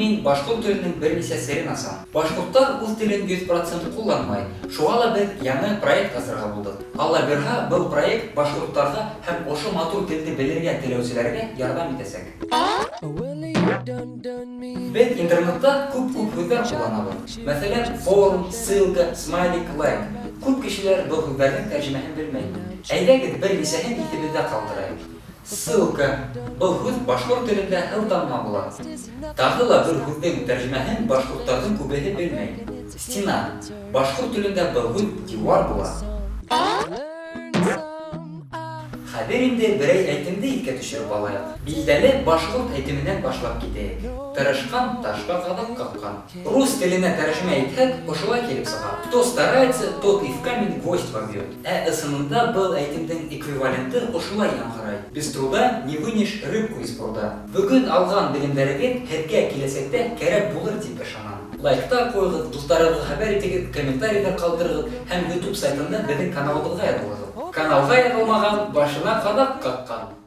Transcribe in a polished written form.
мин башкорт телинин бир нече серин асам. Башкорттар бул тилин 100% кулланмай. Шуга ла биз яңа проект азырга булдык. Алла бирха бул проект башкорттарга һәм ошо матур тилди билергә теләүчеләргә ярдәм итәсәк. Без интернетта күп сүзләр кулланабыз. Мәсәлән, форум, ссылка, смайлик, лайк. Күп кешеләр бу сүзләрнең тәрҗемәһен белмәй. Әйдәгез бер ничәһен исебездә калдырайык. Ссылка бұл сүз башкорт телендә һәр дамма була. Тагы ла бер сүзнең тәрҗемәһен башкортларның күбеһе белмәй. Стена башкорт телендә бұл сүз дивар була. Хәзер инде берәй әйтемне искә төшереп алайык. Билдәле башкорт әйтеменнән башлап китәйек. Тырышкан ташка кадак каккан. Рус теленә тәрҗемә итсәк, ошолай килеп чыга. Кто старается, тот и в камень гвоздь вобьет. Ысынында был әйтемнең эквиваленты ошолай яңгырай. Без труда не вынешь рыбку из пруда. Бүген алган белемнәрегез һәргә киләсәктә кирәк булыр дип ышанам. Лайктар куйгыз, дусларыгызга хәбәр итегез, комментарийлар калдырыгыз һәм YouTube сайтында безнең каналыбызга язылыгыз. Каналга язылмаган башына кадак каккан.